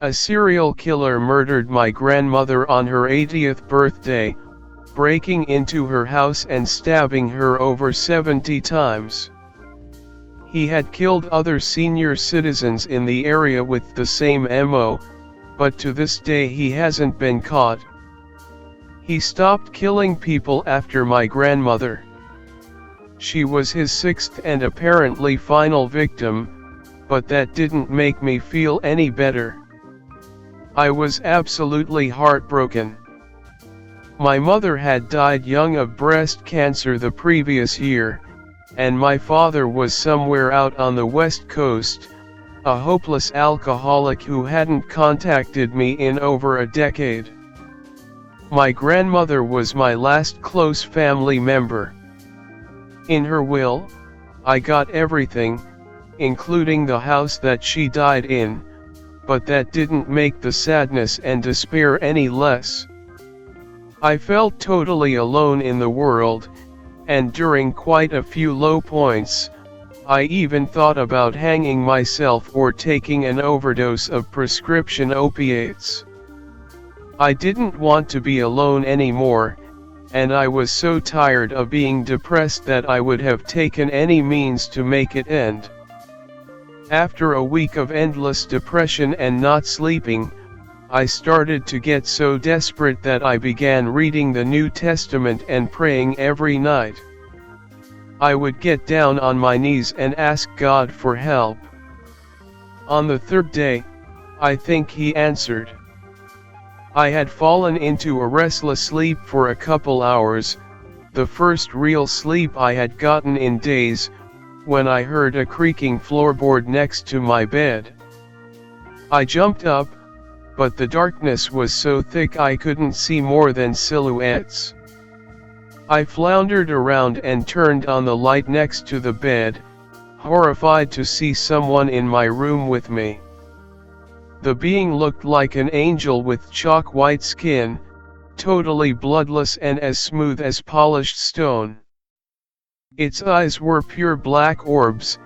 A serial killer murdered my grandmother on her 80th birthday, breaking into her house and stabbing her over 70 times. He had killed other senior citizens in the area with the same MO, but to this day he hasn't been caught. He stopped killing people after my grandmother. She was his sixth and apparently final victim, but that didn't make me feel any better. I was absolutely heartbroken. My mother had died young of breast cancer the previous year, and my father was somewhere out on the West Coast, a hopeless alcoholic who hadn't contacted me in over a decade. My grandmother was my last close family member. In her will, I got everything, including the house that she died in, but that didn't make the sadness and despair any less. I felt totally alone in the world, and during quite a few low points, I even thought about hanging myself or taking an overdose of prescription opiates. I didn't want to be alone anymore, and I was so tired of being depressed that I would have taken any means to make it end. After a week of endless depression and not sleeping, I started to get so desperate that I began reading the New Testament and praying every night. I would get down on my knees and ask God for help. On the third day, I think He answered. I had fallen into a restless sleep for a couple hours, the first real sleep I had gotten in days, when I heard a creaking floorboard next to my bed. I jumped up, but the darkness was so thick I couldn't see more than silhouettes. I floundered around and turned on the light next to the bed, horrified to see someone in my room with me. The being looked like an angel with chalk-white skin, totally bloodless and as smooth as polished stone. Its eyes were pure black orbs,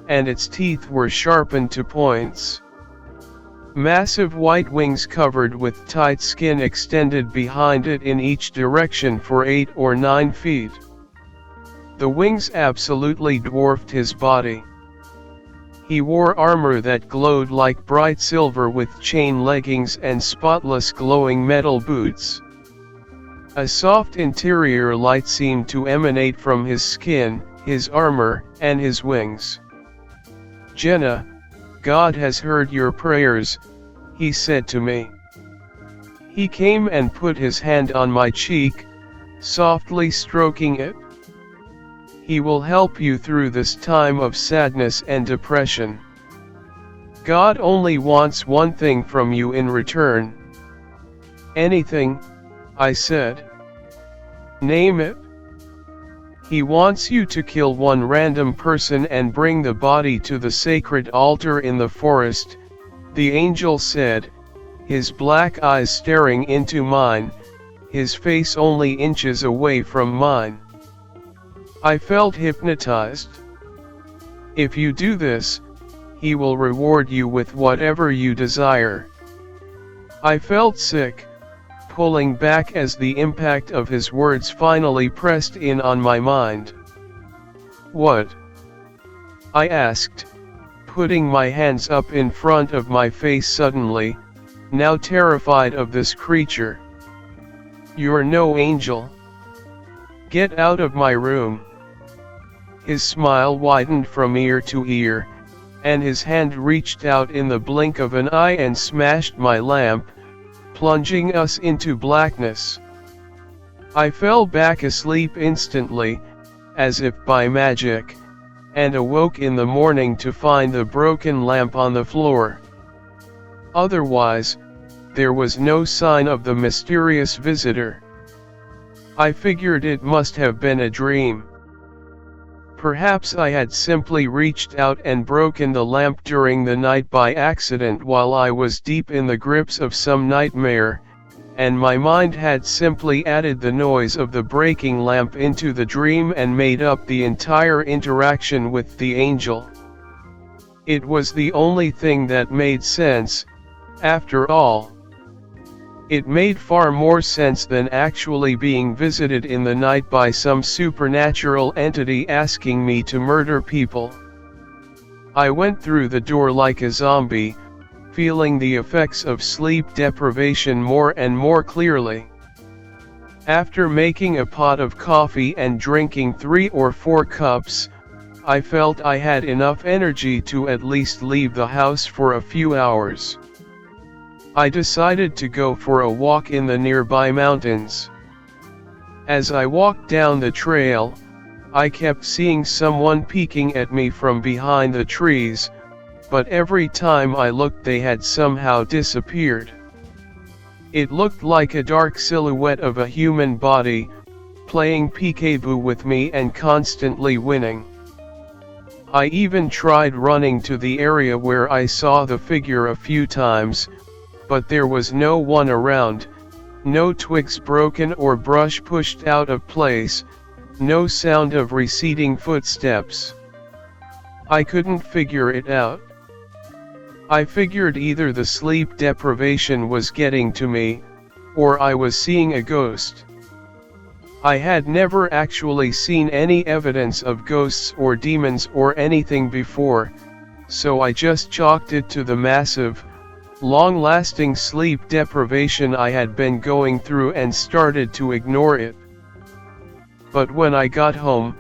and its teeth were sharpened to points. Massive white wings covered with tight skin extended behind it in each direction for 8 or 9 feet. The wings absolutely dwarfed his body. He wore armor that glowed like bright silver with chain leggings and spotless glowing metal boots. A soft interior light seemed to emanate from his skin, his armor, and his wings. "Jenna, God has heard your prayers," he said to me. He came and put his hand on my cheek, softly stroking it. He will help you through this time of sadness and depression. God only wants one thing from you in return. "Anything," I said. "Name it." "He wants you to kill one random person and bring the body to the sacred altar in the forest," the angel said, his black eyes staring into mine, his face only inches away from mine. I felt hypnotized. "If you do this, He will reward you with whatever you desire." I felt sick, pulling back as the impact of his words finally pressed in on my mind. "What?" I asked, putting my hands up in front of my face suddenly, now terrified of this creature. "You're no angel. Get out of my room." His smile widened from ear to ear, and his hand reached out in the blink of an eye and smashed my lamp, plunging us into blackness. I fell back asleep instantly, as if by magic, and awoke in the morning to find the broken lamp on the floor. Otherwise, there was no sign of the mysterious visitor. I figured it must have been a dream. Perhaps I had simply reached out and broken the lamp during the night by accident while I was deep in the grips of some nightmare, and my mind had simply added the noise of the breaking lamp into the dream and made up the entire interaction with the angel. It was the only thing that made sense, After all, it made far more sense than actually being visited in the night by some supernatural entity asking me to murder people. I went through the door like a zombie, feeling the effects of sleep deprivation more and more clearly. After making a pot of coffee and drinking 3 or 4 cups, I felt I had enough energy to at least leave the house for a few hours. I decided to go for a walk in the nearby mountains. As I walked down the trail, I kept seeing someone peeking at me from behind the trees, but every time I looked they had somehow disappeared. It looked like a dark silhouette of a human body, playing peekaboo with me and constantly winning. I even tried running to the area where I saw the figure a few times, but there was no one around, no twigs broken or brush pushed out of place, no sound of receding footsteps. I couldn't figure it out. I figured either the sleep deprivation was getting to me, or I was seeing a ghost. I had never actually seen any evidence of ghosts or demons or anything before, so I just chalked it to the massive, long-lasting sleep deprivation I had been going through and started to ignore it. But when I got home,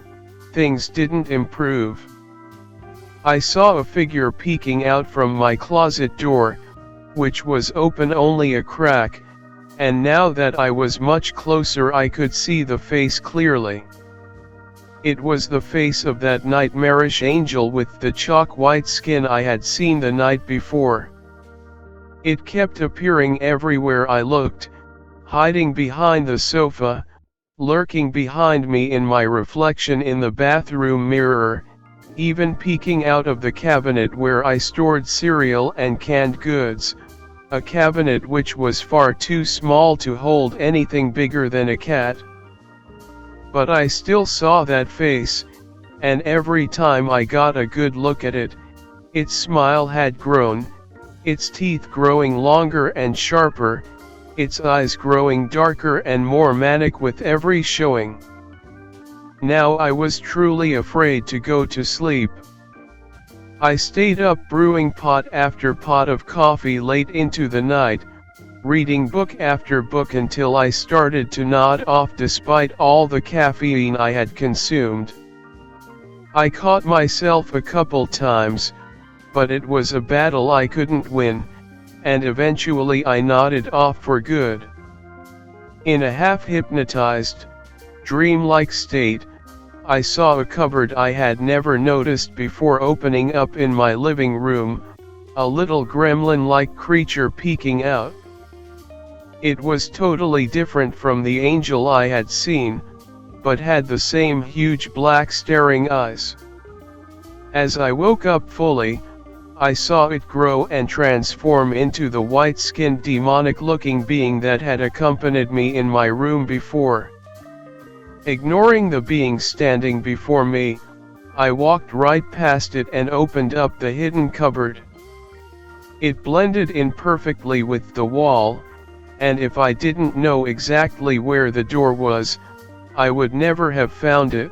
things didn't improve. I saw a figure peeking out from my closet door, which was open only a crack, and now that I was much closer I could see the face clearly. It was the face of that nightmarish angel with the chalk white skin I had seen the night before. It kept appearing everywhere I looked, hiding behind the sofa, lurking behind me in my reflection in the bathroom mirror, even peeking out of the cabinet where I stored cereal and canned goods, a cabinet which was far too small to hold anything bigger than a cat. But I still saw that face, and every time I got a good look at it, its smile had grown, its teeth growing longer and sharper, its eyes growing darker and more manic with every showing. Now I was truly afraid to go to sleep. I stayed up brewing pot after pot of coffee late into the night, reading book after book until I started to nod off despite all the caffeine I had consumed. I caught myself a couple times, but it was a battle I couldn't win, and eventually I nodded off for good. In a half-hypnotized, dreamlike state, I saw a cupboard I had never noticed before opening up in my living room, a little gremlin-like creature peeking out. It was totally different from the angel I had seen, but had the same huge black staring eyes. As I woke up fully, I saw it grow and transform into the white-skinned demonic-looking being that had accompanied me in my room before. Ignoring the being standing before me, I walked right past it and opened up the hidden cupboard. It blended in perfectly with the wall, and if I didn't know exactly where the door was, I would never have found it.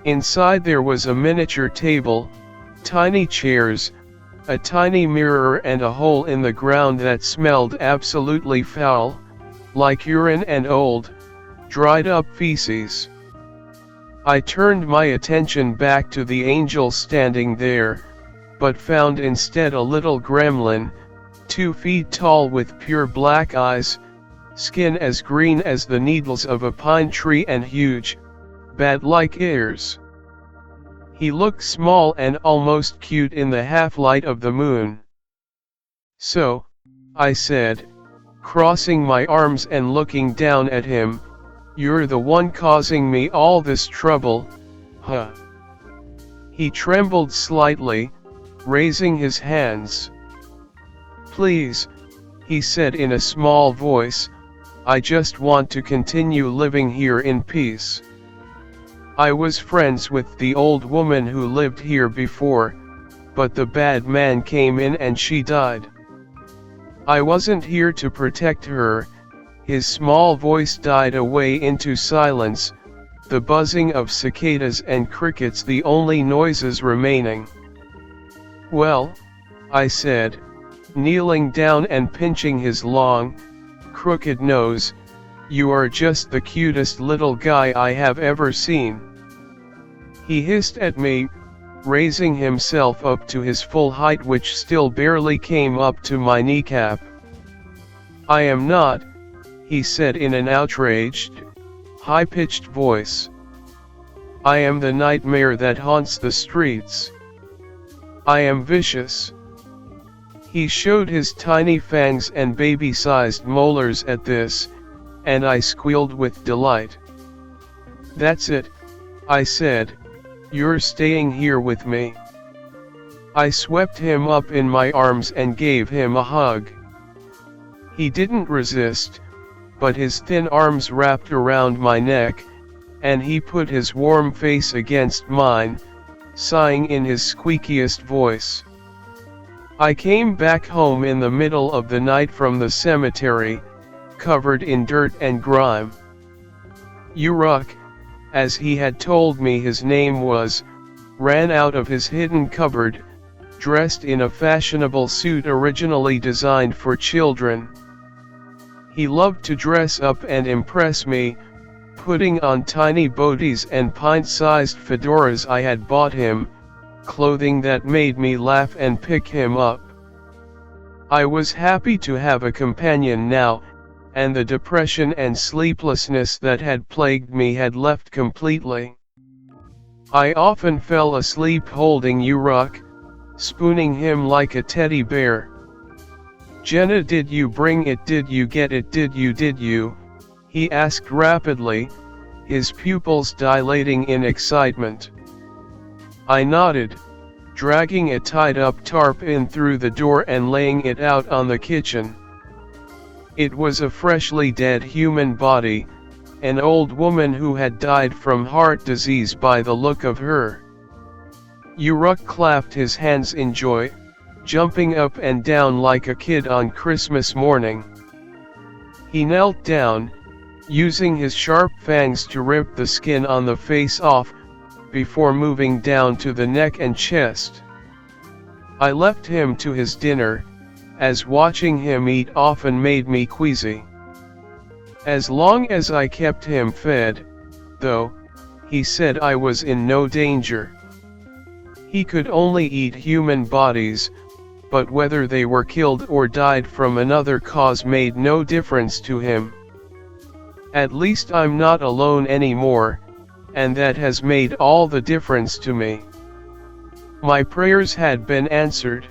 Inside there was a miniature table, tiny chairs, a tiny mirror and a hole in the ground that smelled absolutely foul, like urine and old, dried up feces. I turned my attention back to the angel standing there, but found instead a little gremlin, 2 feet tall with pure black eyes, skin as green as the needles of a pine tree and huge, bat-like ears. He looked small and almost cute in the half-light of the moon. "So," I said, crossing my arms and looking down at him, "you're the one causing me all this trouble, huh?" He trembled slightly, raising his hands. "Please," he said in a small voice, "I just want to continue living here in peace. I was friends with the old woman who lived here before, but the bad man came in and she died. I wasn't here to protect her. His small voice died away into silence, the buzzing of cicadas and crickets the only noises remaining. "Well," I said, kneeling down and pinching his long, crooked nose, "you are just the cutest little guy I have ever seen." He hissed at me, raising himself up to his full height, which still barely came up to my kneecap. "I am not," he said in an outraged, high-pitched voice. "I am the nightmare that haunts the streets. I am vicious." He showed his tiny fangs and baby-sized molars at this, and I squealed with delight. "That's it," I said, "you're staying here with me." I swept him up in my arms and gave him a hug. He didn't resist, but his thin arms wrapped around my neck, and he put his warm face against mine, sighing in his squeakiest voice. I came back home in the middle of the night from the cemetery, covered in dirt and grime. Uruk, as he had told me his name was, ran out of his hidden cupboard, dressed in a fashionable suit originally designed for children. He loved to dress up and impress me, putting on tiny boaties and pint-sized fedoras I had bought him, clothing that made me laugh and pick him up. I was happy to have a companion now, and the depression and sleeplessness that had plagued me had left completely. I often fell asleep holding Uruk, spooning him like a teddy bear. "Jenna, did you bring it? Did you get it? Did you?" he asked rapidly, his pupils dilating in excitement. I nodded, dragging a tied-up tarp in through the door and laying it out on the kitchen. It was a freshly dead human body, an old woman who had died from heart disease by the look of her. Uruk clapped his hands in joy, jumping up and down like a kid on Christmas morning. He knelt down, using his sharp fangs to rip the skin on the face off, before moving down to the neck and chest. I left him to his dinner, as watching him eat often made me queasy. As long as I kept him fed, though, he said I was in no danger. He could only eat human bodies, but whether they were killed or died from another cause made no difference to him. At least I'm not alone anymore, and that has made all the difference to me. My prayers had been answered.